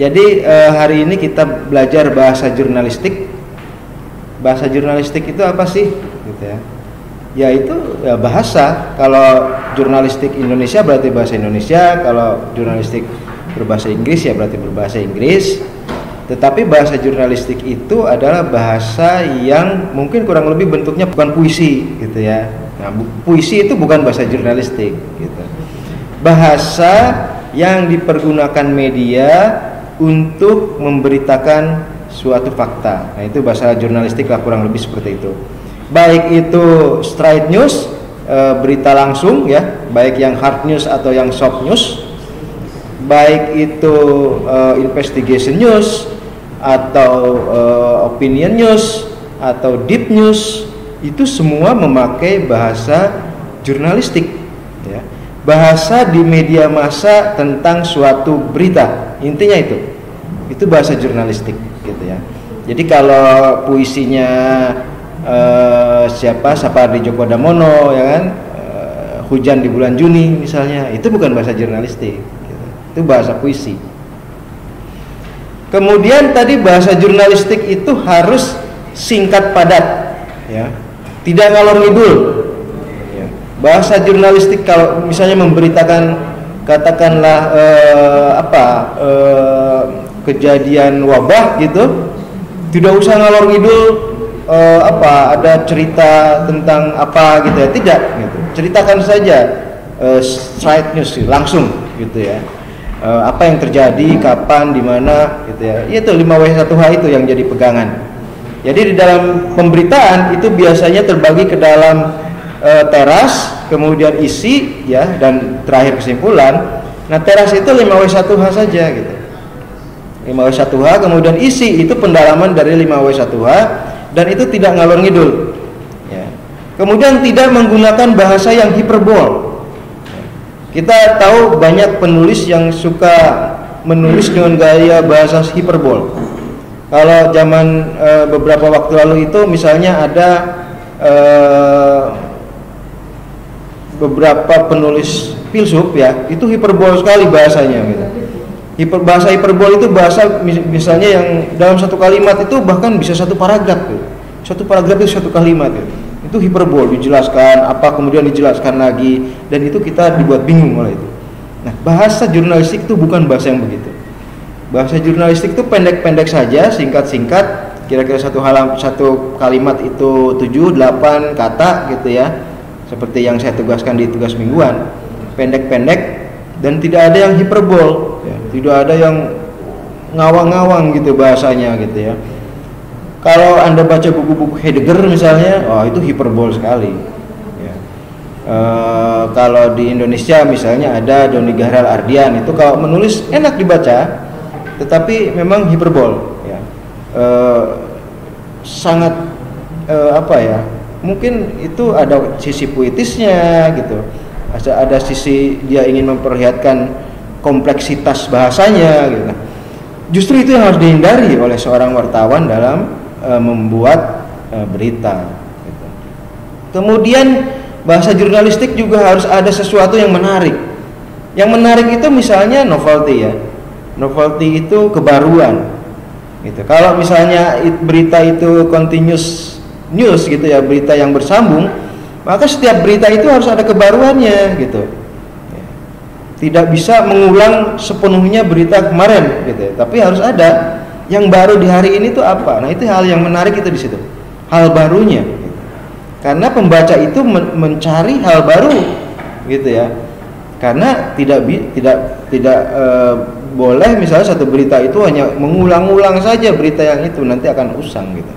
Jadi hari ini kita belajar bahasa jurnalistik. Bahasa jurnalistik itu apa sih? Gitu ya. Yaitu ya bahasa. Kalau jurnalistik Indonesia berarti bahasa Indonesia. Kalau jurnalistik berbahasa Inggris ya berarti berbahasa Inggris. Tetapi bahasa jurnalistik itu adalah bahasa yang mungkin kurang lebih bentuknya bukan puisi, gitu ya. Nah, puisi itu bukan bahasa jurnalistik, gitu. Bahasa yang dipergunakan media untuk memberitakan suatu fakta. Nah, itu bahasa jurnalistik lah, kurang lebih seperti itu. Baik itu straight news, berita langsung ya, baik yang hard news atau yang soft news, baik itu investigation news atau opinion news atau deep news, itu semua memakai bahasa jurnalistik ya. Bahasa di media massa tentang suatu berita, intinya itu bahasa jurnalistik gitu ya. Jadi kalau puisinya Sapardi Djoko Damono ya kan, Hujan di Bulan Juni misalnya, itu bukan bahasa jurnalistik gitu. Itu bahasa puisi. Kemudian tadi bahasa jurnalistik itu harus singkat padat ya, tidak ngalor ngidul ya. Bahasa jurnalistik kalau misalnya memberitakan katakanlah kejadian wabah gitu, tidak usah ngalor ngidul ada cerita tentang apa gitu ya, tidak gitu. Ceritakan saja straight news langsung gitu ya. Apa yang terjadi, kapan, di mana gitu ya. Itu 5W1H itu yang jadi pegangan. Jadi di dalam pemberitaan itu biasanya terbagi ke dalam teras, kemudian isi ya, dan terakhir kesimpulan. Nah, teras itu 5W1H saja gitu. 5W1H, kemudian isi itu pendalaman dari 5W1H, dan itu tidak ngalor ngidul ya. Kemudian tidak menggunakan bahasa yang hiperbol. Kita tahu banyak penulis yang suka menulis dengan gaya bahasa hiperbol. Kalau zaman beberapa waktu lalu itu misalnya ada beberapa penulis filsuf ya, itu hiperbol sekali bahasanya gitu. Bahasa hiperbol itu bahasa misalnya yang dalam satu kalimat itu bahkan bisa satu paragraf gitu. Satu paragraf itu satu kalimat gitu. Itu hiperbol, dijelaskan apa kemudian dijelaskan lagi, dan itu kita dibuat bingung oleh itu. Nah, bahasa jurnalistik itu bukan bahasa yang begitu. Bahasa jurnalistik itu pendek-pendek saja, singkat-singkat, kira-kira satu kalimat itu 7-8 kata gitu ya, seperti yang saya tugaskan di tugas mingguan, pendek-pendek dan tidak ada yang hiperbol ya, tidak ada yang ngawang-ngawang gitu bahasanya gitu ya. Kalau Anda baca buku-buku Heidegger misalnya, itu hiperbol sekali ya. Kalau di Indonesia misalnya ada Doni Gahral Ardian, itu kalau menulis enak dibaca, tetapi memang hiperbol ya. Sangat mungkin itu ada sisi puitisnya gitu, ada sisi dia ingin memperlihatkan kompleksitas bahasanya gitu. Justru itu yang harus dihindari oleh seorang wartawan dalam membuat berita gitu. Kemudian bahasa jurnalistik juga harus ada sesuatu yang menarik. Yang menarik itu misalnya novelty ya. Novelty itu kebaruan gitu. Kalau misalnya berita itu continuous news gitu ya, berita yang bersambung, maka setiap berita itu harus ada kebaruannya gitu. Tidak bisa mengulang sepenuhnya berita kemarin gitu ya, tapi harus ada yang baru di hari ini tuh apa. Nah, itu hal yang menarik itu di situ, hal barunya gitu. Karena pembaca itu mencari hal baru gitu ya. Karena tidak boleh misalnya satu berita itu hanya mengulang-ulang saja berita yang itu, nanti akan usang gitu.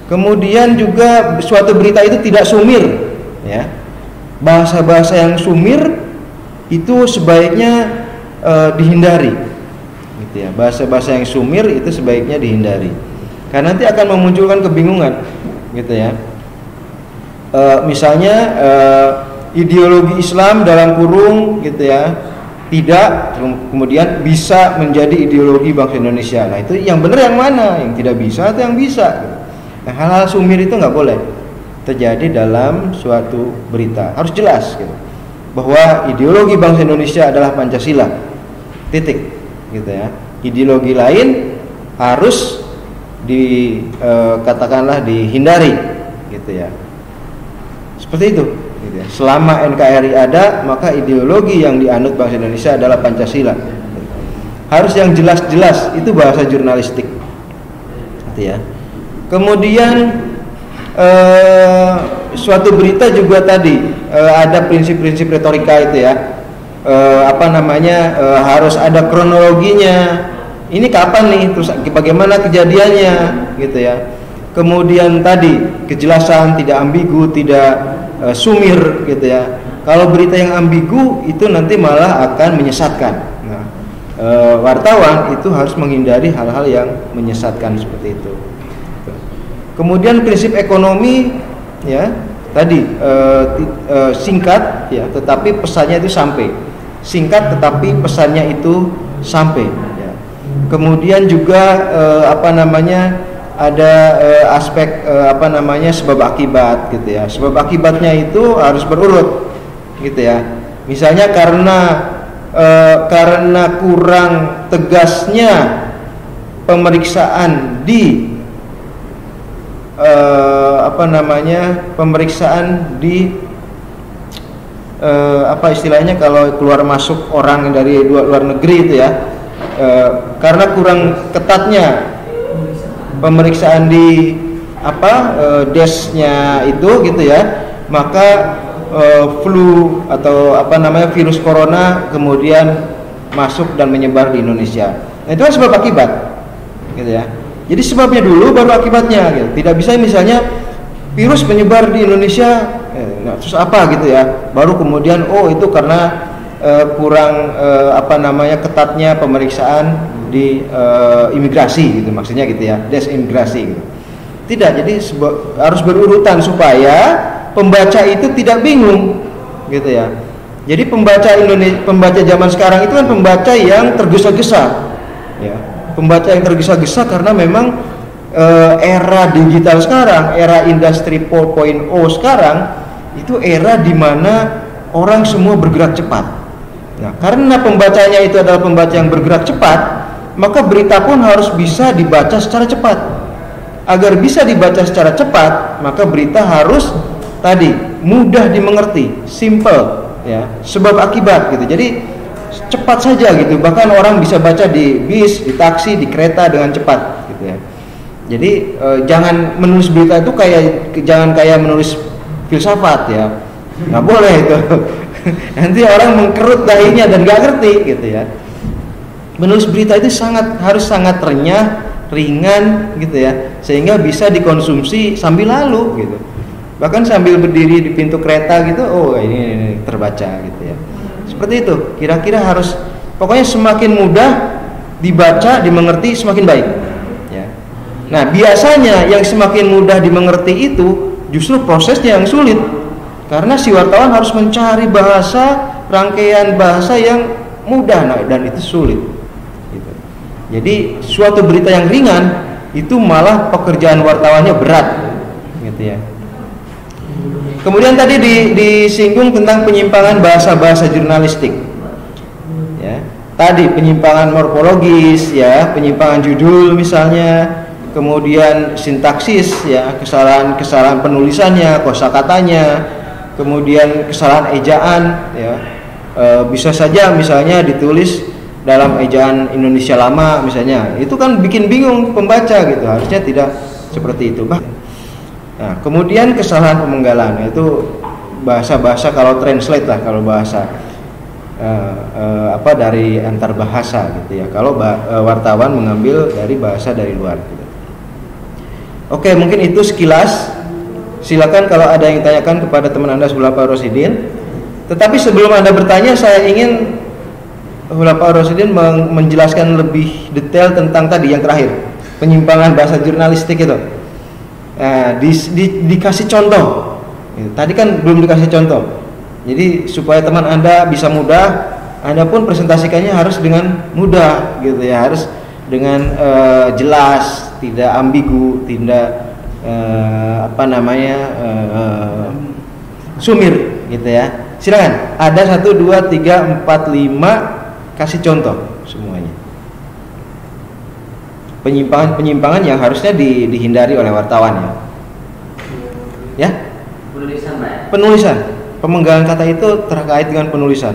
Kemudian juga suatu berita itu tidak sumir ya. Bahasa-bahasa yang sumir itu sebaiknya dihindari gitu ya. Bahasa-bahasa yang sumir itu sebaiknya dihindari karena nanti akan memunculkan kebingungan gitu ya. Misalnya ideologi Islam dalam kurung gitu ya, tidak kemudian bisa menjadi ideologi bangsa Indonesia. Nah, itu yang benar yang mana, yang tidak bisa atau yang bisa gitu. Nah, hal-hal sumir itu nggak boleh terjadi dalam suatu berita, harus jelas gitu, bahwa ideologi bangsa Indonesia adalah Pancasila, titik gitu ya. Ideologi lain harus katakanlah dihindari, gitu ya. Seperti itu. Gitu ya. Selama NKRI ada, maka ideologi yang dianut bangsa Indonesia adalah Pancasila. Harus yang jelas-jelas, itu bahasa jurnalistik. Gitu ya. Kemudian suatu berita juga tadi ada prinsip-prinsip retorika itu ya. Harus ada kronologinya. Ini kapan nih, terus bagaimana kejadiannya, gitu ya. Kemudian tadi kejelasan, tidak ambigu, tidak sumir, gitu ya. Kalau berita yang ambigu itu nanti malah akan menyesatkan. Nah, wartawan itu harus menghindari hal-hal yang menyesatkan seperti itu. Kemudian prinsip ekonomi, ya tadi singkat, ya, tetapi pesannya itu sampai. Singkat tetapi pesannya itu sampai. Kemudian juga ada aspek sebab akibat, gitu ya. Sebab akibatnya itu harus berurut, gitu ya. Misalnya karena kurang tegasnya pemeriksaan di istilahnya kalau keluar masuk orang dari luar negeri itu ya. Karena kurang ketatnya pemeriksaan di desnya itu, gitu ya, maka flu atau virus corona kemudian masuk dan menyebar di Indonesia. Nah, itu kan sebab akibat, gitu ya. Jadi sebabnya dulu baru akibatnya, gitu. Tidak bisa misalnya virus menyebar di Indonesia, terus apa gitu ya, baru kemudian itu karena kurang ketatnya pemeriksaan di imigrasi, gitu maksudnya, gitu ya, desimigrasi, gitu. Tidak, jadi harus berurutan supaya pembaca itu tidak bingung, gitu ya. Jadi pembaca zaman sekarang itu kan pembaca yang tergesa-gesa, ya. Pembaca yang tergesa-gesa karena memang era digital sekarang, era industri 4.0 sekarang itu era di mana orang semua bergerak cepat. Nah, karena pembacanya itu adalah pembaca yang bergerak cepat, maka berita pun harus bisa dibaca secara cepat. Agar bisa dibaca secara cepat, maka berita harus tadi mudah dimengerti, simple, ya, sebab akibat, gitu. Jadi cepat saja, gitu. Bahkan orang bisa baca di bis, di taksi, di kereta dengan cepat, gitu ya. Jadi jangan menulis berita itu jangan kayak menulis filsafat, ya. Nggak boleh itu. Nanti orang mengkerut dahinya dan gak ngerti, gitu ya. Menulis berita itu harus sangat renyah, ringan, gitu ya, sehingga bisa dikonsumsi sambil lalu, gitu. Bahkan sambil berdiri di pintu kereta, gitu, ini terbaca, gitu ya. Seperti itu. Kira-kira harus, pokoknya semakin mudah dibaca, dimengerti, semakin baik, ya. Nah, biasanya yang semakin mudah dimengerti itu justru prosesnya yang sulit. Karena si wartawan harus mencari rangkaian bahasa yang mudah, dan itu sulit, gitu. Jadi suatu berita yang ringan itu malah pekerjaan wartawannya berat, gitu ya. Kemudian tadi disinggung tentang penyimpangan bahasa jurnalistik, ya. Tadi penyimpangan morfologis, ya, penyimpangan judul misalnya, kemudian sintaksis, ya, kesalahan penulisannya, kosakatanya. Kemudian kesalahan ejaan, ya, bisa saja misalnya ditulis dalam ejaan Indonesia lama misalnya, itu kan bikin bingung pembaca, gitu. Harusnya tidak seperti itu. Nah, kemudian kesalahan pemenggalan, yaitu bahasa kalau translate lah, kalau bahasa dari antar bahasa, gitu ya. Kalau wartawan mengambil dari bahasa dari luar, gitu. Oke, mungkin itu sekilas. Silakan kalau ada yang tanyakan kepada teman Anda sebelah Pak Rosidin. Tetapi sebelum Anda bertanya, saya ingin Pak Rosidin menjelaskan lebih detail tentang tadi yang terakhir, penyimpangan bahasa jurnalistik itu. Nah, dikasih contoh. Tadi kan belum dikasih contoh. Jadi supaya teman Anda bisa mudah, Anda pun presentasikannya harus dengan mudah, gitu ya, harus dengan jelas, tidak ambigu, tidak sumir, gitu ya. Silakan, ada 1, 2, 3, 4, 5, kasih contoh semuanya. penyimpangan yang harusnya dihindari oleh wartawan ya. Ya? Penulisan, Pak. Penulisan. Pemenggalan kata itu terkait dengan penulisan.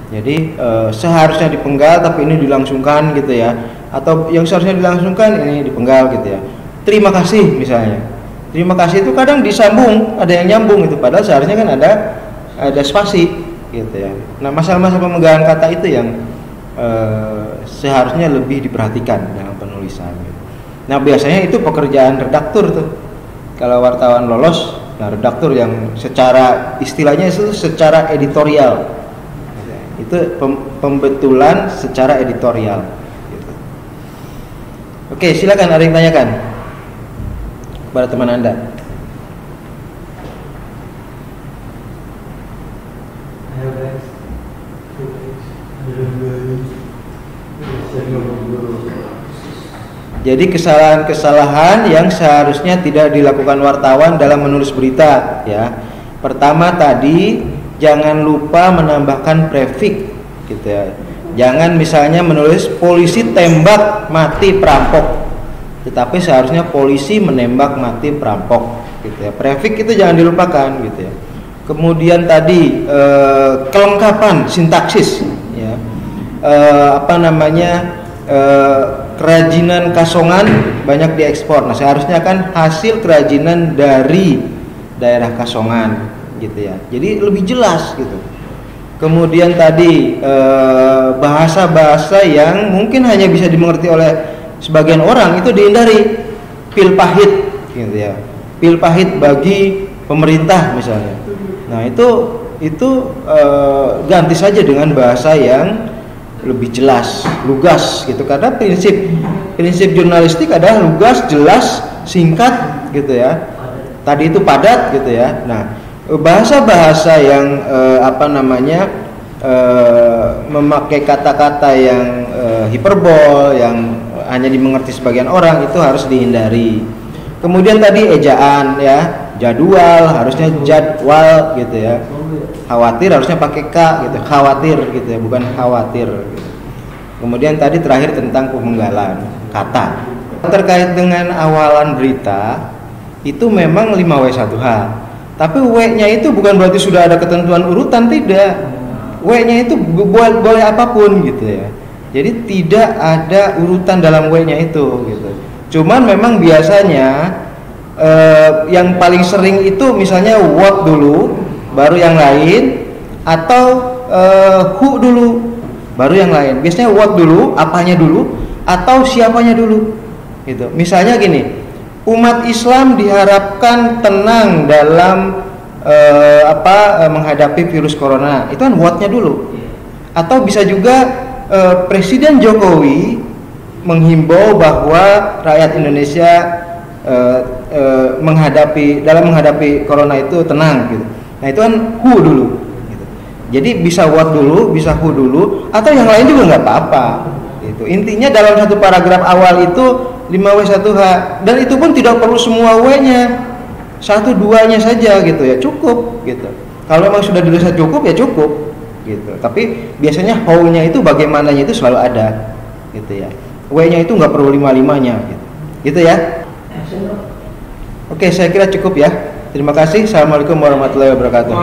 Jadi seharusnya dipenggal tapi ini dilangsungkan gitu ya. Atau yang seharusnya dilangsungkan ini dipenggal gitu ya. Terima kasih misalnya. Terima kasih itu kadang disambung, ada yang nyambung itu padahal seharusnya kan ada spasi gitu ya. Nah, masalah-masalah pemenggalan kata itu yang seharusnya lebih diperhatikan dalam penulisan. Nah, biasanya itu pekerjaan redaktur tuh. Kalau wartawan lolos, nah redaktur yang secara istilahnya itu secara editorial. Itu pembetulan secara editorial gitu. Oke, silakan ada yang tanyakan kepada teman Anda. Jadi kesalahan-kesalahan yang seharusnya tidak dilakukan wartawan dalam menulis berita ya. Pertama tadi jangan lupa menambahkan prefix gitu ya. Jangan misalnya menulis polisi tembak mati perampok. Tetapi seharusnya polisi menembak mati perampok gitu ya. Prefix itu jangan dilupakan gitu ya. Kemudian tadi kelengkapan sintaksis ya. Kerajinan kasongan banyak diekspor. Nah, seharusnya kan hasil kerajinan dari daerah Kasongan gitu ya. Jadi lebih jelas gitu. Kemudian tadi bahasa-bahasa yang mungkin hanya bisa dimengerti oleh sebagian orang itu dihindari. Pil pahit gitu ya. Pil pahit bagi pemerintah misalnya. Nah, itu ganti saja dengan bahasa yang lebih jelas, lugas gitu. Karena prinsip jurnalistik adalah lugas, jelas, singkat gitu ya. Tadi itu padat gitu ya. Nah, bahasa-bahasa yang memakai kata-kata yang hiperbol, yang hanya dimengerti sebagian orang itu harus dihindari. Kemudian tadi ejaan ya, jadwal harusnya jadwal gitu ya. Khawatir harusnya pakai K gitu, khawatir gitu ya, bukan khawatir gitu. Kemudian tadi terakhir tentang pemenggalan kata. Terkait dengan awalan berita itu memang 5W1H. Tapi W-nya itu bukan berarti sudah ada ketentuan urutan, tidak. W-nya itu boleh apapun gitu ya. Jadi tidak ada urutan dalam W-nya itu gitu. Cuman memang biasanya yang paling sering itu misalnya what dulu baru yang lain, atau who dulu baru yang lain. Biasanya what dulu, apanya dulu, atau siapanya dulu gitu. Misalnya gini, umat Islam diharapkan tenang dalam menghadapi virus corona, itu kan what-nya dulu. Atau bisa juga Presiden Jokowi menghimbau bahwa rakyat Indonesia menghadapi corona itu tenang gitu. Nah, itu kan who dulu gitu. Jadi bisa what dulu, bisa who dulu, atau yang lain juga nggak apa-apa gitu. Intinya dalam satu paragraf awal itu 5W1H, dan itu pun tidak perlu semua W-nya, 1-2-nya saja gitu ya, cukup gitu. Kalau memang sudah dirasa cukup ya cukup gitu. Tapi biasanya how-nya itu bagaimananya itu selalu ada gitu ya. W-nya itu nggak perlu 5-5-nya gitu. Gitu ya. Oke, saya kira cukup ya. Terima kasih. Assalamualaikum warahmatullahi wabarakatuh.